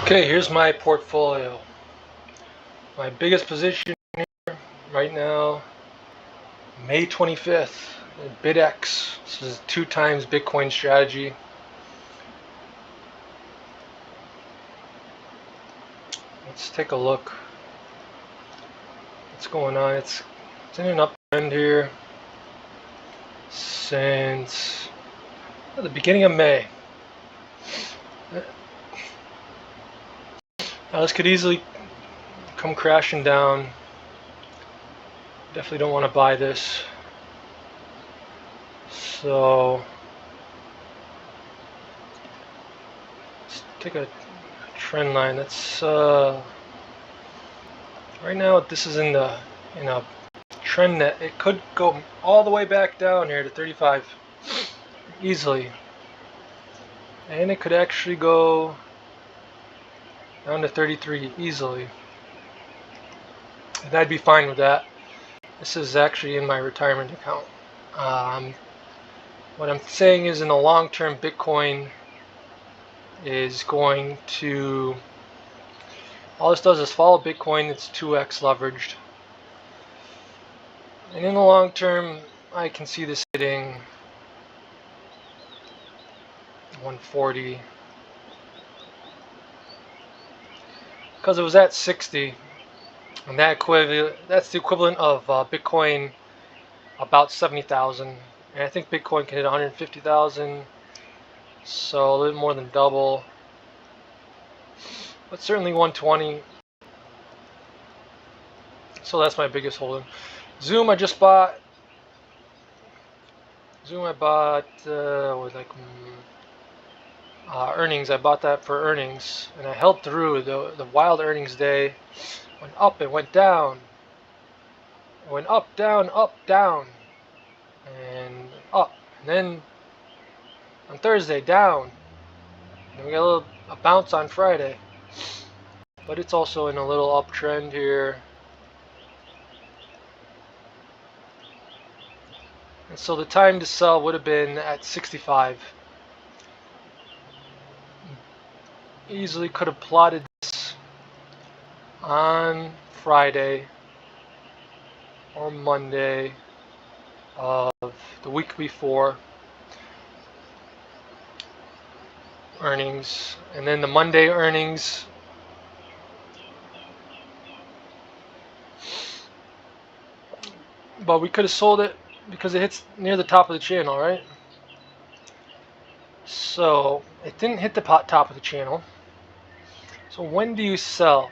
Okay, here's my portfolio. My biggest position here right now, May 25th, Bitx. This is 2 times Bitcoin strategy. Let's take a look. What's going on? It's in an uptrend here since the beginning of May. Now this could easily come crashing down. Definitely don't want to buy this. So let's take a trend line. That's right now this is in a trend that it could go all the way back down here to 35 easily, and it could actually go down to 33 easily, and I'd be fine with that. This is actually in my retirement account. What I'm saying is, in the long term, Bitcoin is going to, all this does is follow Bitcoin. It's 2x leveraged, and in the long term I can see this hitting 140 because it was at 60, and that's the equivalent of Bitcoin about 70,000, and I think Bitcoin can hit 150,000, so a little more than double, but certainly 120. So that's my biggest holding. Zoom I just bought. Zoom I bought with earnings. I bought that for earnings, and I held through the wild earnings day. Went up and went down. It went up, down, and up. And then on Thursday, down. And we got a bounce on Friday. But it's also in a little uptrend here. And so the time to sell would have been at 65. Easily could have plotted this on Friday or Monday of the week before earnings, and then the Monday earnings but we could have sold it because it hits near the top of the channel, right? So it didn't hit the top of the channel. So when do you sell?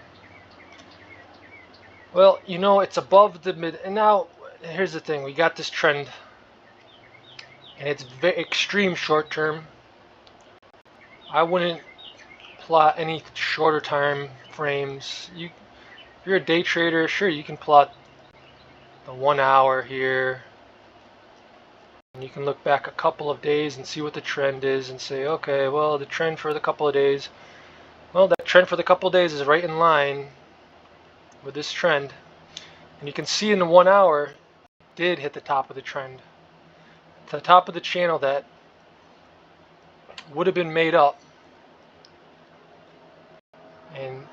Well, it's above the mid, and now here's the thing: we got this trend, and it's very extreme short term. I wouldn't plot any shorter time frames. If you're a day trader, sure, you can plot the 1 hour here, and you can look back a couple of days and see what the trend is and say, okay, well, the trend for the couple of days, well, that trend for the couple of days is right in line with this trend, and you can see in the 1 hour did hit the top of the trend, the top of the channel that would have been made up. And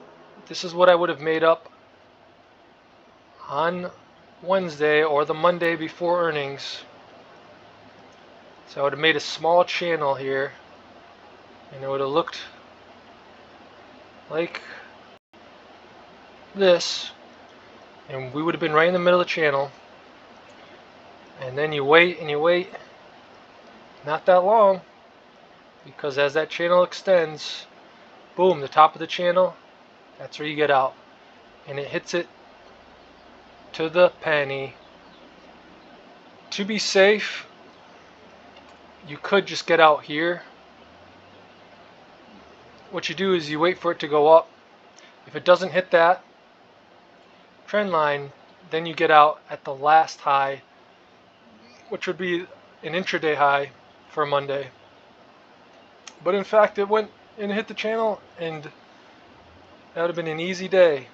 this is what I would have made up on Wednesday or the Monday before earnings. So I would have made a small channel here, and it would have looked like this, and we would have been right in the middle of the channel. And then you wait and you wait, not that long, because as that channel extends, boom, the top of the channel, that's where you get out, and it hits it to the penny. To be safe, you could just get out here. What you do is you wait for it to go up. If it doesn't hit that trend line, then you get out at the last high, which would be an intraday high for Monday. But in fact, it went and hit the channel, and that would have been an easy day,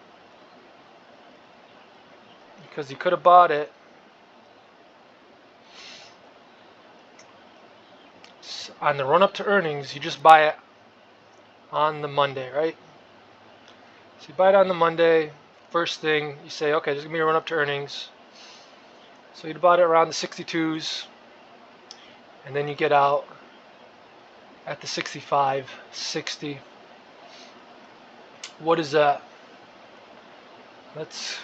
because you could have bought it on the run up to earnings. You just buy it on the Monday, right? So you buy it on the Monday. First thing, you say, okay, there's going to be a run up to earnings. So you bought it around the 62s. And then you get out at the 65, 60. What is that? Let's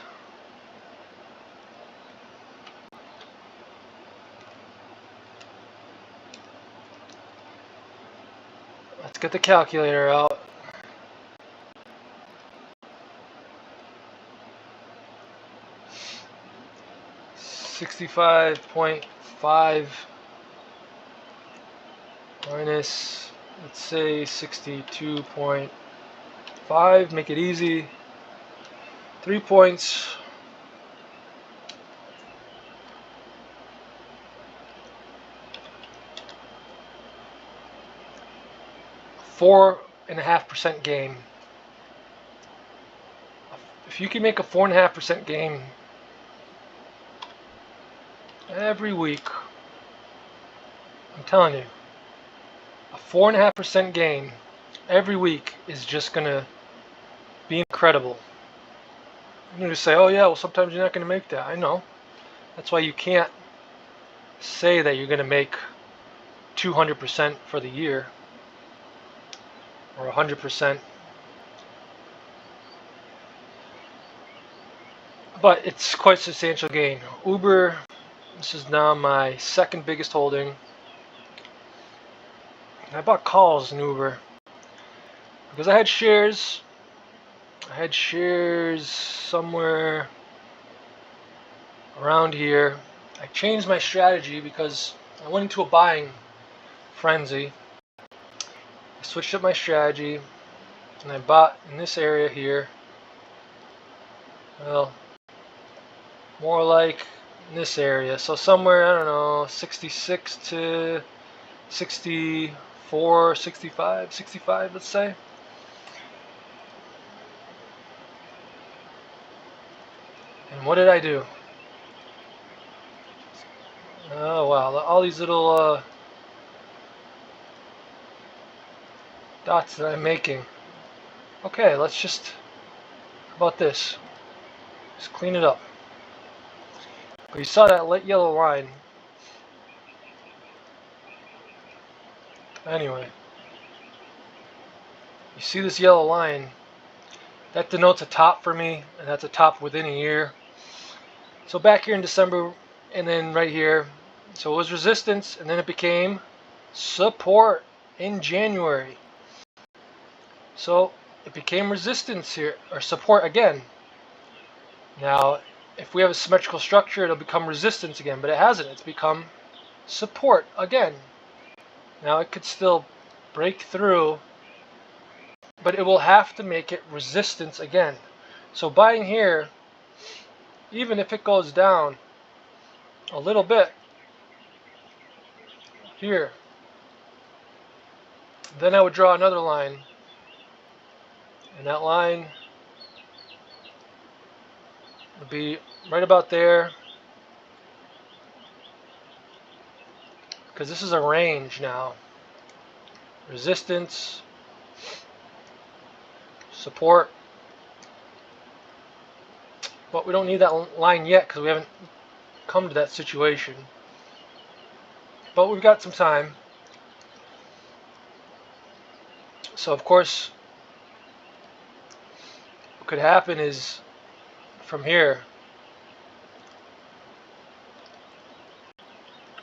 get the calculator out. $65.5 minus, let's say 62.5. Make it easy. 3 points. $4.5% gain. If you can make a 4.5% gain every week, I'm telling you, a 4.5% gain every week is just gonna be incredible. You're gonna say, "Oh yeah, well sometimes you're not gonna make that." I know. That's why you can't say that you're gonna make 200% for the year or 100%. But it's quite substantial gain. Uber, this is now my second biggest holding. I bought calls in Uber because I had shares. Somewhere around here. I changed my strategy because I went into a buying frenzy. I switched up my strategy and I bought in this area here. Well, more like in this area. So somewhere, I don't know, 66 to 64, 65, let's say. And what did I do? Oh wow, all these little dots that I'm making. Okay, let's just, how about this? Just clean it up. But you saw that light yellow line. Anyway, you see this yellow line? That denotes a top for me, and that's a top within a year. So back here in December, and then right here, so it was resistance, and then it became support in January. So it became resistance here, or support again. Now, if we have a symmetrical structure, it'll become resistance again, but it hasn't. It's become support again. Now it could still break through, but it will have to make it resistance again. So buying here, even if it goes down a little bit here, then I would draw another line, and that line would be right about there, because this is a range now. Resistance, support, but we don't need that line yet because we haven't come to that situation. But we've got some time. So of course, what could happen is from here,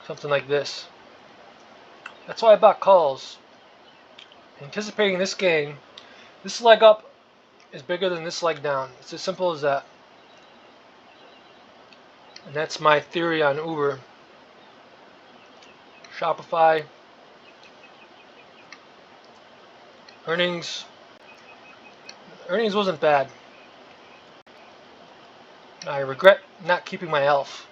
something like this. That's why I bought calls. Anticipating this gain, this leg up is bigger than this leg down. It's as simple as that. And that's my theory on Uber. Shopify. Earnings wasn't bad. I regret not keeping my ELF.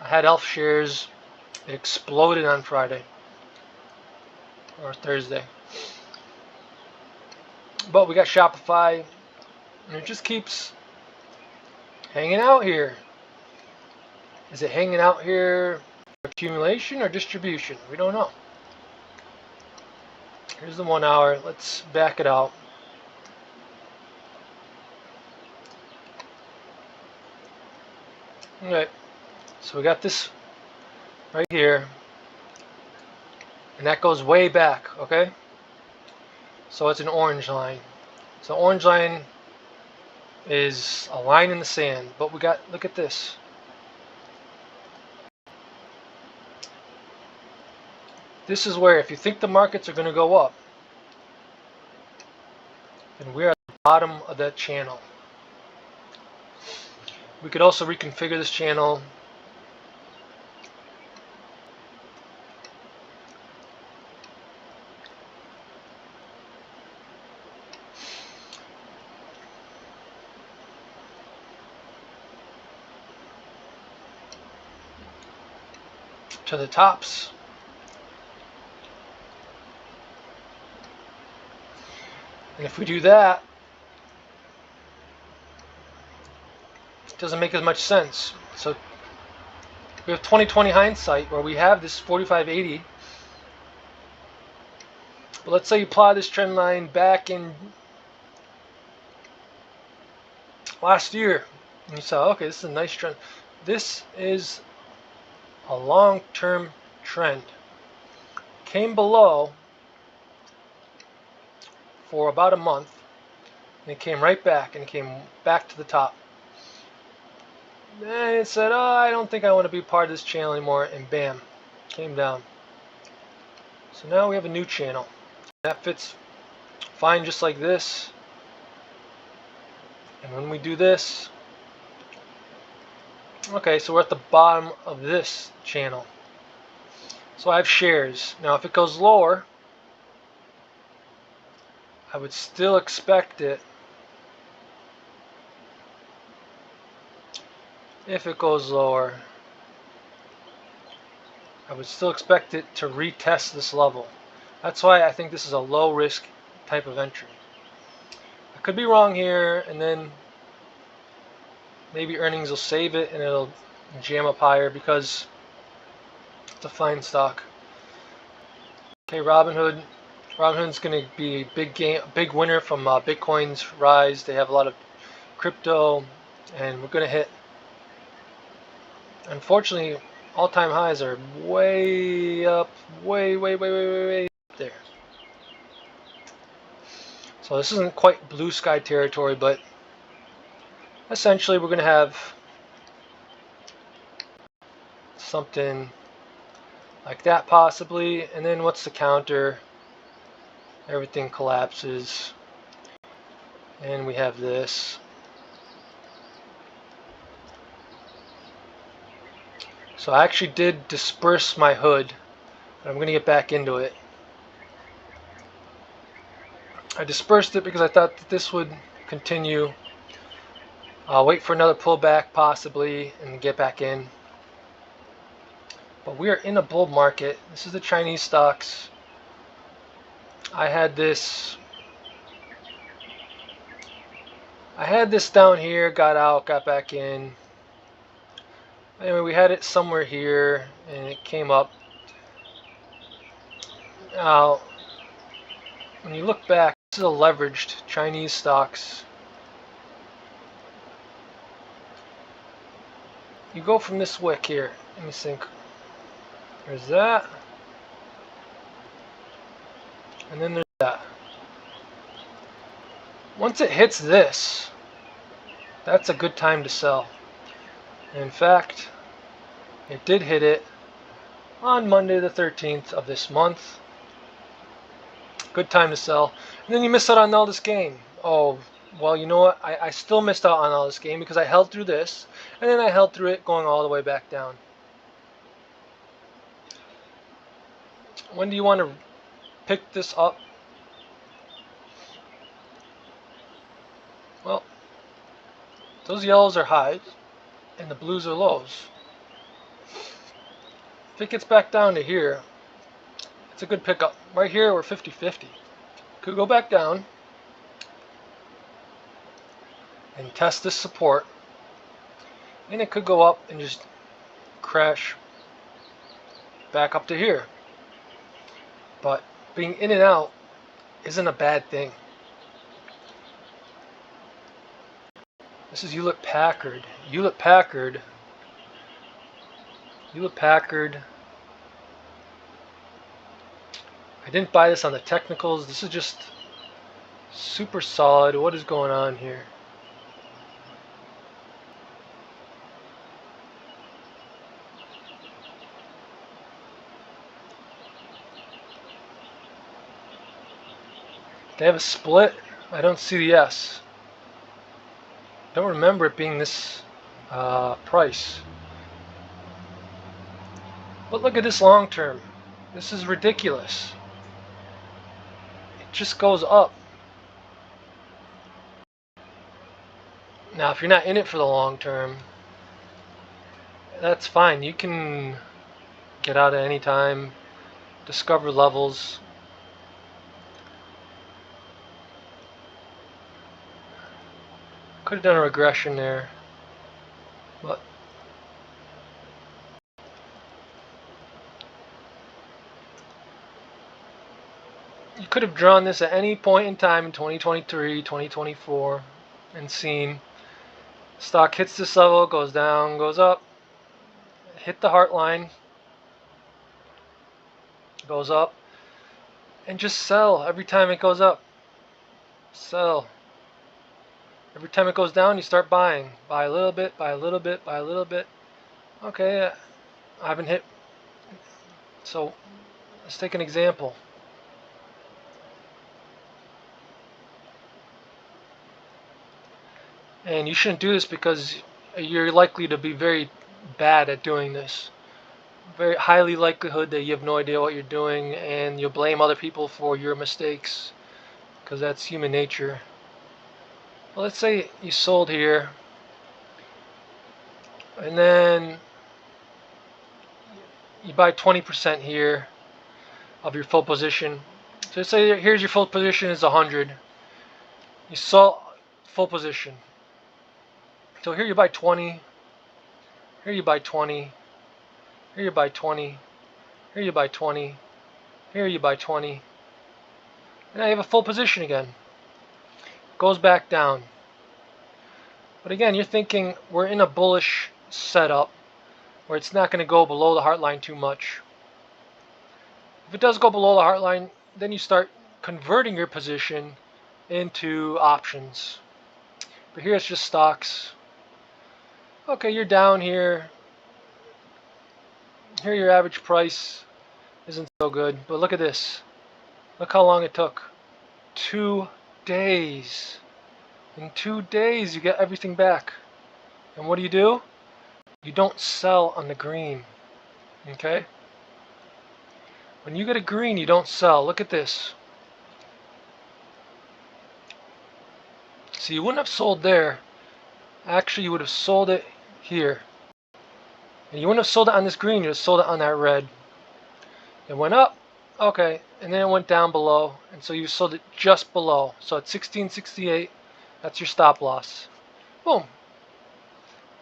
I had ELF shares. It exploded on Friday or Thursday. But we got Shopify, and it just keeps hanging out here. Is it hanging out here for accumulation or distribution? We don't know. Here's the 1 hour. Let's back it out. Okay, so we got this right here, and that goes way back, okay? So it's an orange line. So orange line is a line in the sand, but we got, look at this. This is where if you think the markets are going to go up, then we're at the bottom of that channel. We could also reconfigure this channel. To the tops. And if we do that, it doesn't make as much sense. So we have 20/20 hindsight where we have this 45.80. But let's say you plot this trend line back in last year. And you saw, okay, this is a nice trend. This is a long-term trend. Came below for about a month, and it came right back, and it came back to the top. Then it said, oh, I don't think I want to be part of this channel anymore, and bam, came down. So now we have a new channel. That fits fine just like this. And when we do this, okay, so we're at the bottom of this channel. So I have shares. Now if it goes lower, I would still expect it. If it goes lower, I would still expect it to retest this level. That's why I think this is a low risk type of entry. I could be wrong here, and then maybe earnings will save it and it'll jam up higher because it's a fine stock. Okay, Robinhood. Robinhood's going to be a big winner from Bitcoin's rise. They have a lot of crypto, and we're going to hit. Unfortunately, all-time highs are way up, way up there. So this isn't quite blue sky territory, but essentially we're going to have something like that possibly. And then what's the counter? Everything collapses. And we have this. So I actually did disperse my hood, but I'm going to get back into it. I dispersed it because I thought that this would continue. I'll wait for another pullback possibly and get back in. But we are in a bull market. This is the Chinese stocks. I had this down here, got out, got back in. Anyway, we had it somewhere here and it came up. Now, when you look back, this is a leveraged Chinese stocks. You go from this wick here. Let me think. There's that. And then there's that. Once it hits this, that's a good time to sell. In fact, it did hit it on Monday the 13th of this month. Good time to sell. And then you miss out on all this gain. Oh, well, you know what? I still missed out on all this gain because I held through this, and then I held through it going all the way back down. When do you want to pick this up? Well, those yellows are highs, and the blues are lows. If it gets back down to here, it's a good pickup. Right here, we're 50-50. Could go back down and test this support, and it could go up and just crash back up to here. But being in and out isn't a bad thing. This is Hewlett Packard. Hewlett Packard Hewlett Packard. I didn't buy this on the technicals. This is just super solid. What is going on here? They have a split. I don't see the S. I don't remember it being this price. But look at this long term. This is ridiculous. It just goes up. Now, if you're not in it for the long term, that's fine. You can get out at any time, discover levels. Could have done a regression there, but you could have drawn this at any point in time in 2023, 2024, and seen stock hits this level, goes down, goes up, hit the heart line, goes up, and just sell every time it goes up. Sell. Every time it goes down, you start buying. Buy a little bit, buy a little bit, buy a little bit. Okay, I haven't hit. So let's take an example. And you shouldn't do this because you're likely to be very bad at doing this. Very highly likelihood that you have no idea what you're doing and you'll blame other people for your mistakes because that's human nature. Well, let's say you sold here and then you buy 20% here of your full position. So let's say here's your full position is 100. You sold full position. So here you buy 20. Here you buy 20. Here you buy 20. Here you buy 20. Here you buy 20. And now you have a full position again. Goes back down. But again, you're thinking we're in a bullish setup where it's not going to go below the heart line too much. If it does go below the heart line, then you start converting your position into options. But here it's just stocks. Okay, you're down here. Here your average price isn't so good. But look at this. Look how long it took. 2 days. In 2 days you get everything back. And what do? You don't sell on the green. Okay? When you get a green, you don't sell. Look at this. So you wouldn't have sold there. Actually, you would have sold it here. And you wouldn't have sold it on this green, you would have sold it on that red. It went up, okay, and then it went down below, and so you sold it just below. So at 1668, that's your stop loss. Boom.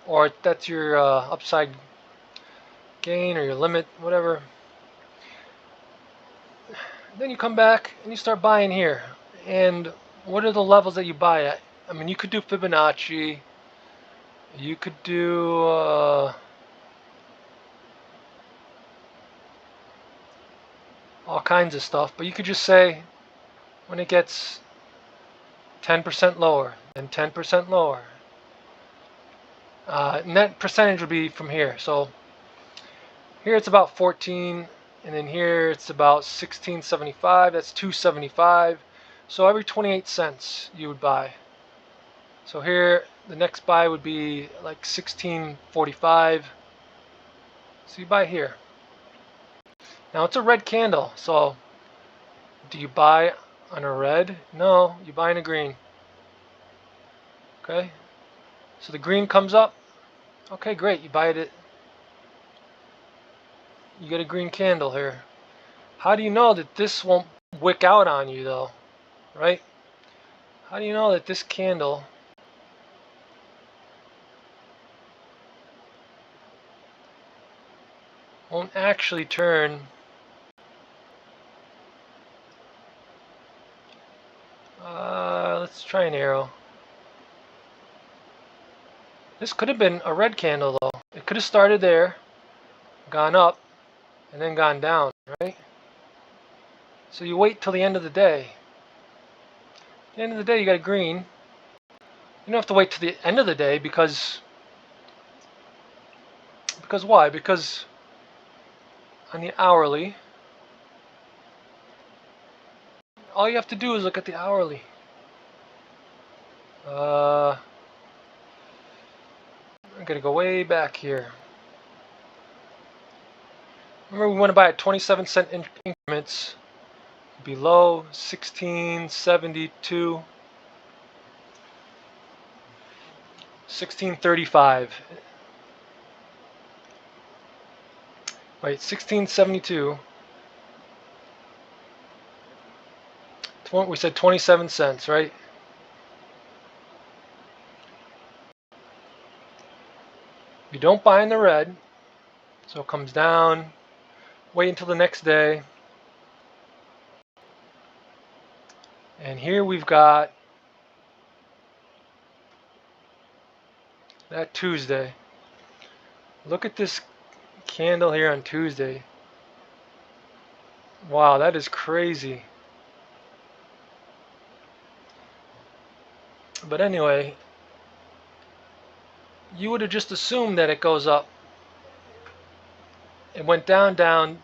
Or that's your upside gain or your limit, whatever. Then you come back and you start buying here. And what are the levels that you buy at? I mean, you could do Fibonacci. You could do all kinds of stuff, but you could just say when it gets 10% lower, then 10% lower. Net percentage would be from here. So here it's about 14, and then here it's about 1675. That's 275. So every 28 cents you would buy. So here the next buy would be like 1645. So you buy here. Now it's a red candle, so do you buy on a red? No, you buy in a green. Okay, so the green comes up. Okay, great, you buy it. You get a green candle here. How do you know that this won't wick out on you though, right? How do you know that this candle won't actually turn let's try an arrow. This could have been a red candle though. It could have started there, gone up, and then gone down, right? So you wait till the end of the day. At the end of the day, you got a green. You don't have to wait till the end of the day because why? Because on the hourly, all you have to do is look at the hourly. I'm gonna go way back here. Remember, we want to buy at 27-cent increments below 1672, 1635. Wait, 1672. We said 27 cents, right? You don't buy in the red, so it comes down. Wait until the next day. And here we've got that Tuesday. Look at this candle here on Tuesday. Wow, that is crazy. But anyway, you would have just assumed that it goes up. It went down, down.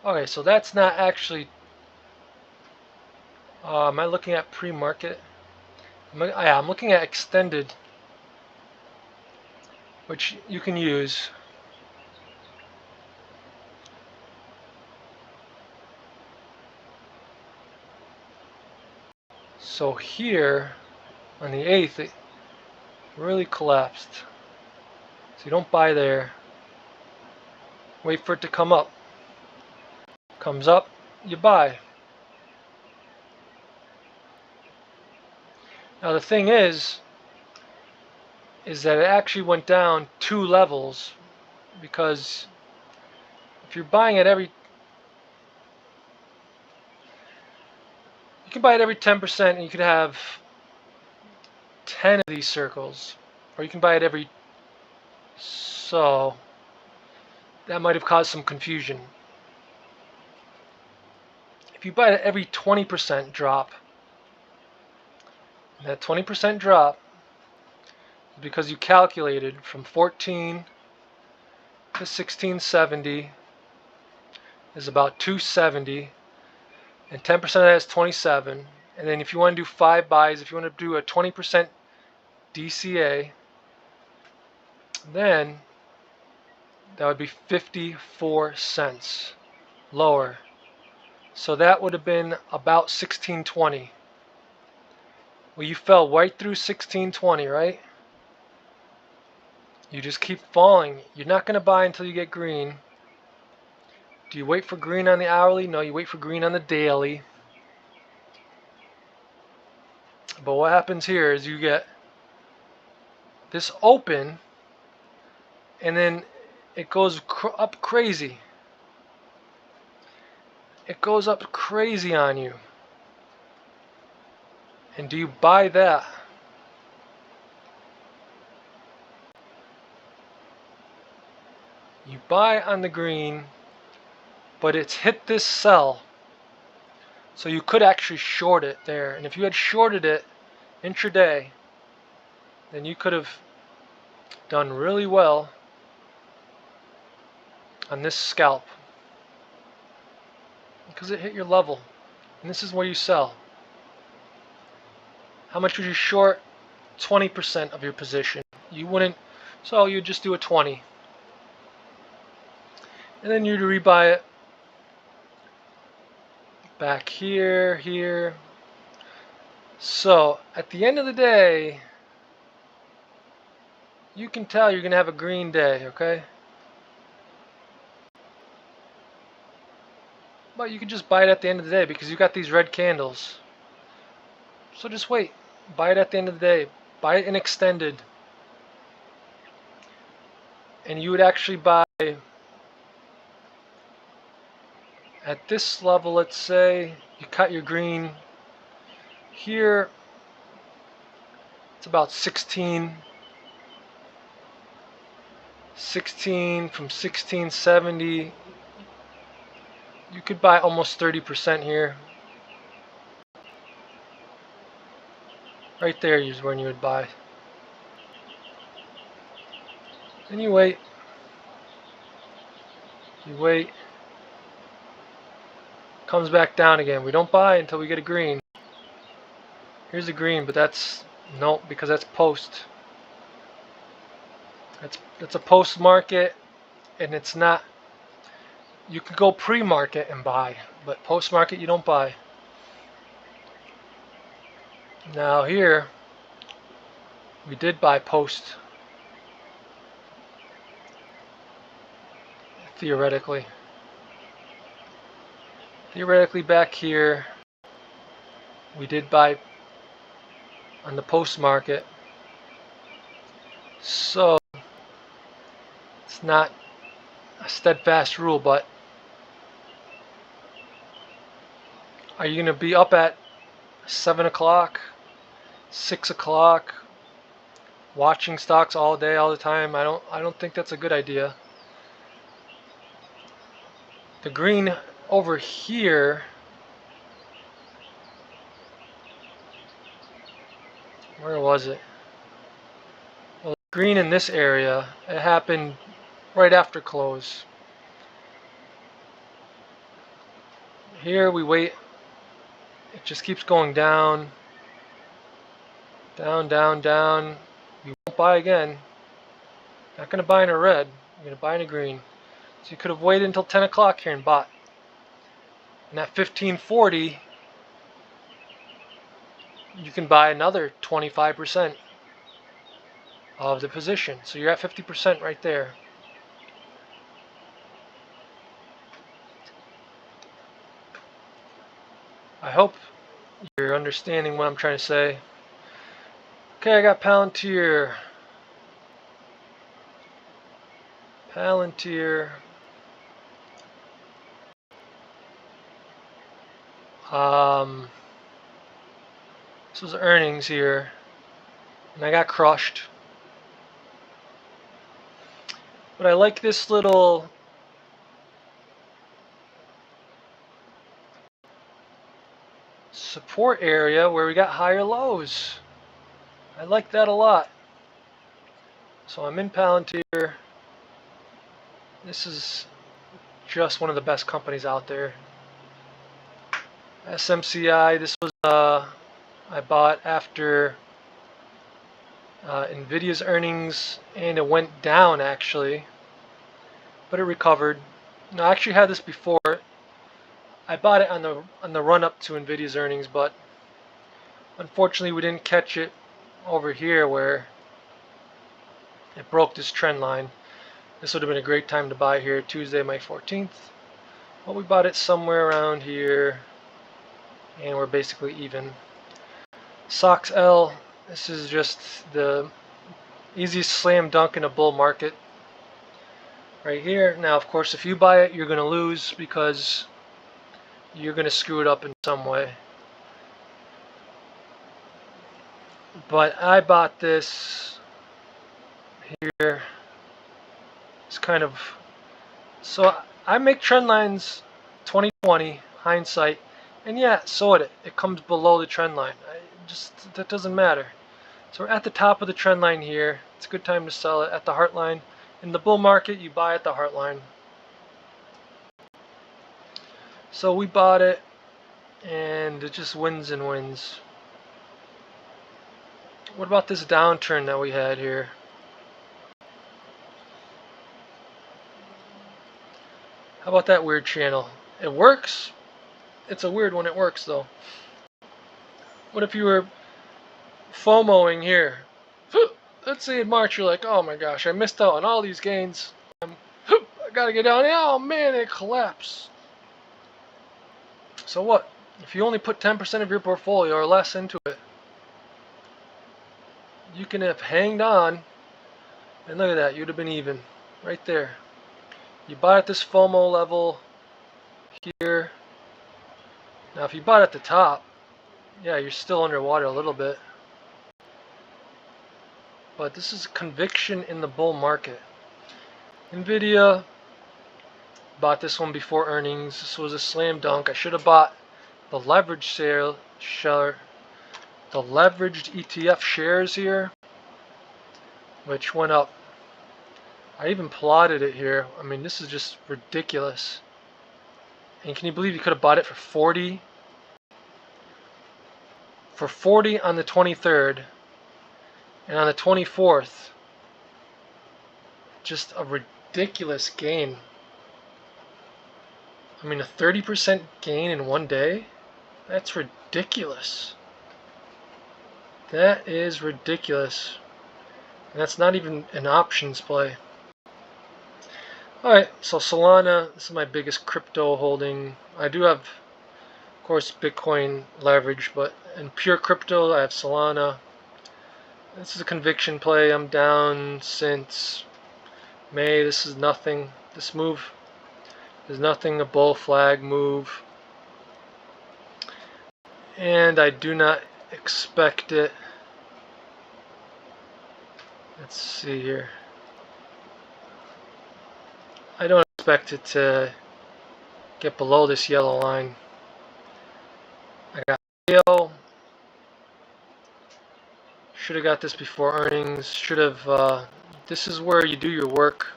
Okay, so that's not actually... am I looking at pre-market? Yeah, I'm looking at extended, which you can use. So here, on the 8th, it really collapsed. So you don't buy there. Wait for it to come up. Comes up, you buy. Now the thing is that it actually went down 2 levels, because if you're buying it every... You can buy it every 10% and you could have 10 of these circles. Or you can buy it every... So that might have caused some confusion. If you buy it every 20% drop, that 20% drop is because you calculated from 14 to 1670 is about 270, and 10% of that is 27. And then if you want to do 5 buys, if you want to do a 20% DCA, then that would be 54 cents lower. So that would have been about 1620. Well, you fell right through 1620, right? You just keep falling. You're not going to buy until you get green. Do you wait for green on the hourly? No, you wait for green on the daily. But what happens here is you get this open, and then it goes up crazy. It goes up crazy on you. And do you buy that? You buy on the green, but it's hit this sell. So you could actually short it there. And if you had shorted it intraday, then you could have done really well on this scalp, because it hit your level. And this is where you sell. How much would you short? 20% of your position. You wouldn't, so you'd just do a 20. And then you'd rebuy it back here, here. So at the end of the day, you can tell you're going to have a green day, okay? But you can just buy it at the end of the day because you got these red candles. So just wait. Buy it at the end of the day. Buy it in extended. And you would actually buy at this level, let's say, you cut your green here. It's about 16. 16 from 1670. You could buy almost 30% here. Right there is when you would buy. Then you wait. You wait. Comes back down again. We don't buy until we get a green. Here's a green, but that's nope, because that's post. That's a post market, and it's not. You could go pre-market and buy, but post-market you don't buy. Now here, we did buy post. Theoretically. Theoretically back here, we did buy on the post market. So, it's not a steadfast rule, but are you going to be up at 7 o'clock, 6 o'clock, watching stocks all day, all the time? I don't think that's a good idea. The green over here, where was it? Well, the green in this area, it happened right after close. Here we wait. It just keeps going down, down, down, down. You won't buy again. Not going to buy in a red. You're going to buy in a green. So you could have waited until 10 o'clock here and bought. And at 1540, you can buy another 25% of the position. So you're at 50% right there. I hope you're understanding what I'm trying to say. Okay, I got Palantir. Palantir. This was earnings here, and I got crushed. But I like this little support area where we got higher lows. I like that a lot. So I'm in Palantir. This is just one of the best companies out there. SMCI, this was I bought after Nvidia's earnings, and it went down actually, but it recovered. Now I actually had this before. I bought it on the run up to Nvidia's earnings, but unfortunately we didn't catch it over here where it broke this trend line. This would have been a great time to buy here, Tuesday, May 14th. But we bought it somewhere around here, and we're basically even. SOX L, this is just the easiest slam dunk in a bull market right here. Now, of course, if you buy it, you're going to lose because you're going to screw it up in some way. But I bought this here. It's kind of, so I make trend lines 20/20 hindsight, and yeah, so it comes below the trend line. That doesn't matter. So we're at the top of the trend line here. It's a good time to sell it at the heart line. In the bull market, you buy at the heart line. So we bought it, and it just wins and wins. What about this downturn that we had here? How about that weird channel? It works. It's a weird one. It works though. What if you were FOMOing here? Let's say in March you're like, oh my gosh, I missed out on all these gains. I gotta get down. Oh man, it collapsed. So what? If you only put 10% of your portfolio or less into it, you can have hanged on, and look at that, you'd have been even right there. You buy at this FOMO level here. Now if you bought at the top, yeah, you're still underwater a little bit. But this is conviction in the bull market. Nvidia, bought this one before earnings. This was a slam dunk. I should have bought the leveraged share, the leveraged ETF shares here, which went up. I even plotted it here. I mean, this is just ridiculous. And can you believe you could have bought it for 40? For 40 on the 23rd, and on the 24th, just a ridiculous gain. I mean, a 30% gain in one day? That's ridiculous. That is ridiculous. And that's not even an options play. Alright, so Solana, this is my biggest crypto holding. I do have, of course, Bitcoin leverage, but in pure crypto, I have Solana. This is a conviction play. I'm down since May. This is nothing. This move is nothing, a bull flag move. And I do not expect it. Let's see here. I don't expect it to get below this yellow line. I got Payo. Should have got this before earnings. Should have. This is where you do your work.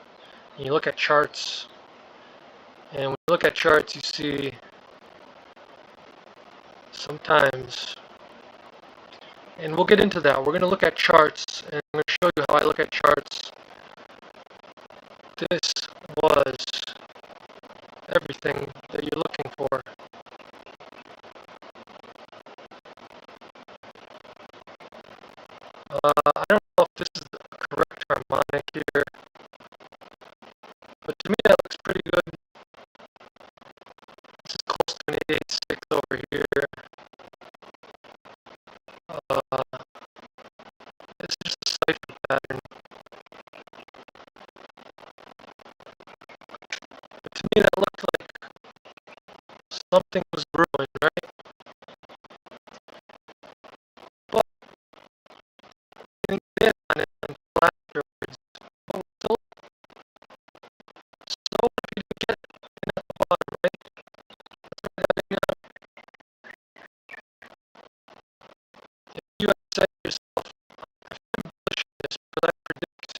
You look at charts, and when you look at charts, you see sometimes. And we'll get into that. We're going to look at charts, and I'm going to show you how I look at charts. This was everything that you're looking for. I don't know if this is the correct harmonic here, but to me that looks pretty good. This is close to an 886 over here. It's just a cipher pattern. But to me that looked like something was brewing, right? But I didn't get on it until afterwards. But we're still so happy to get it in at the bottom, right? If you had said to yourself, I'm bullish on this, but I predict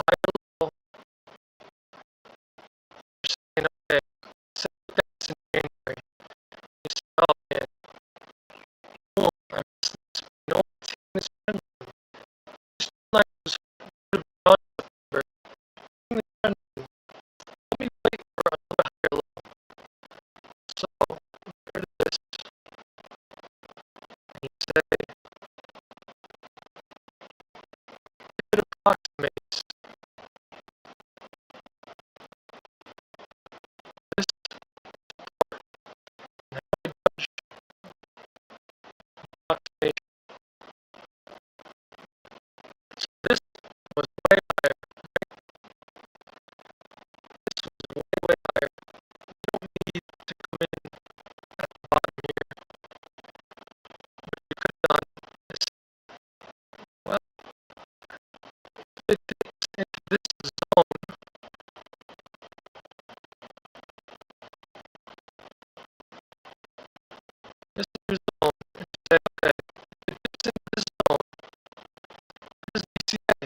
higher level, you're saying, okay, say that's in January. You say, oh man, boom, I missed this. You know what's hitting this trend line? This trend line was would have been on September. Hitting the trend line. Let me wait for a little bit higher level. So, heard this, and you say, if it approximates this support, and how I judge approximation. So this was way higher. This was way higher. You don't need to come in at the bottom here. What you could have done is, well, if it dips into this zone, this is your zone, and you say, okay, if it dips into this zone, this is DCA,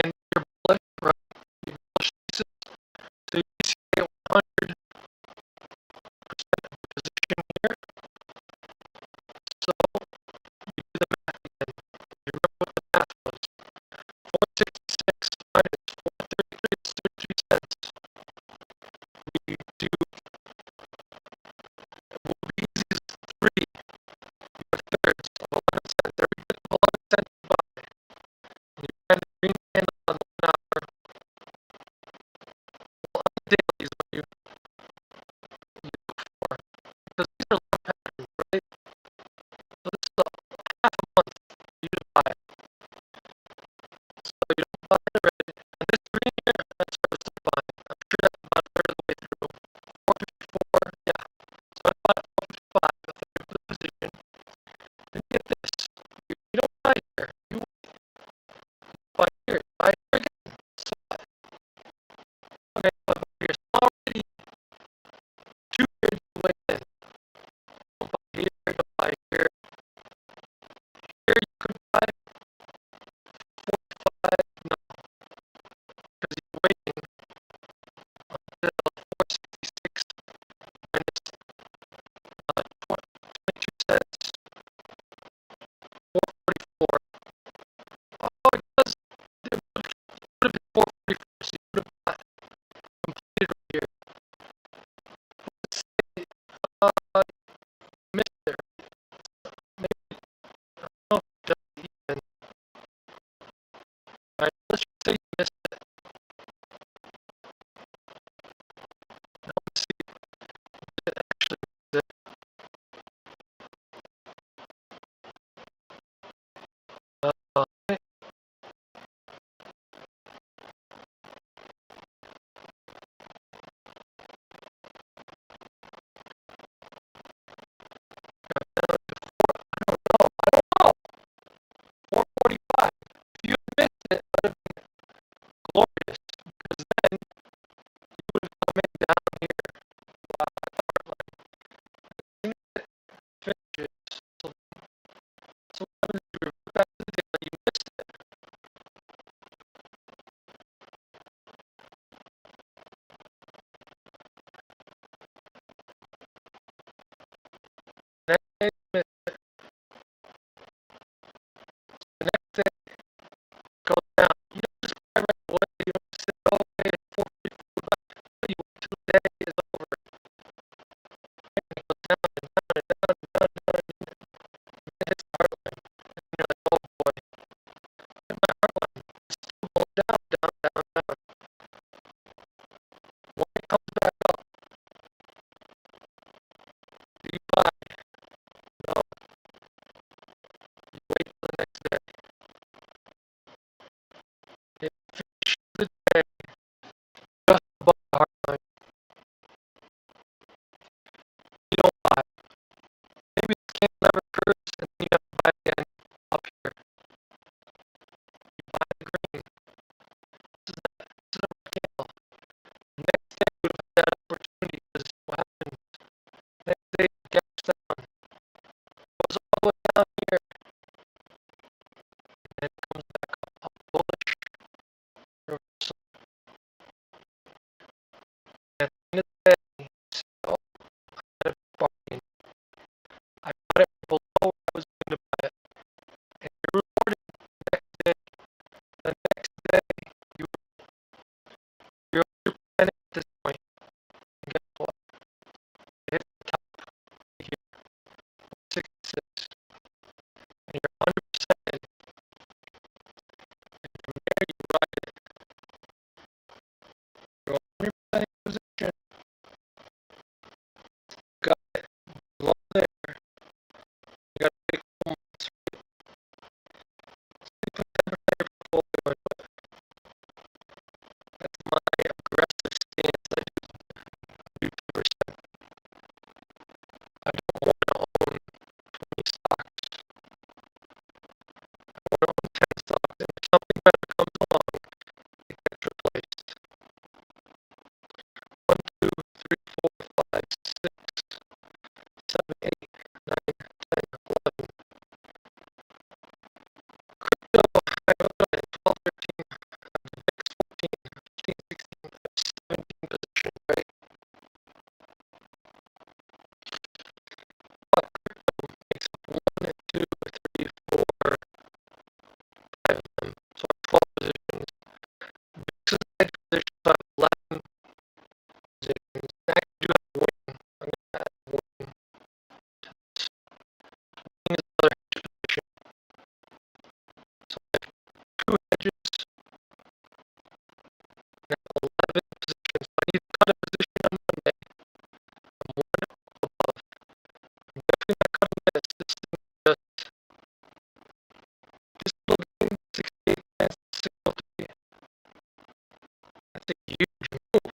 and you're bullish, right? You're bullish thesis, so your DCA at 100 position, so I have 11 positions. And I do have wing. I'm going to add wing to this. Wing is another hedge position. So I have 2 hedges and 11 positions. So I need to cut a position on Monday. I'm 1 above. I'm definitely not cutting this. This thing just, this little thing, 68 cents, 603. That's a huge move.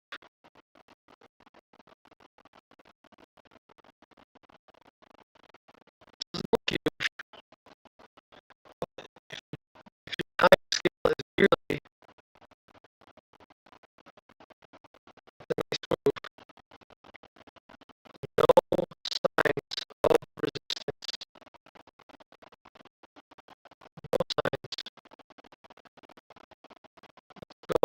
This doesn't look huge. If your time scale is yearly, it's a nice move. No signs of resistance. No signs. Go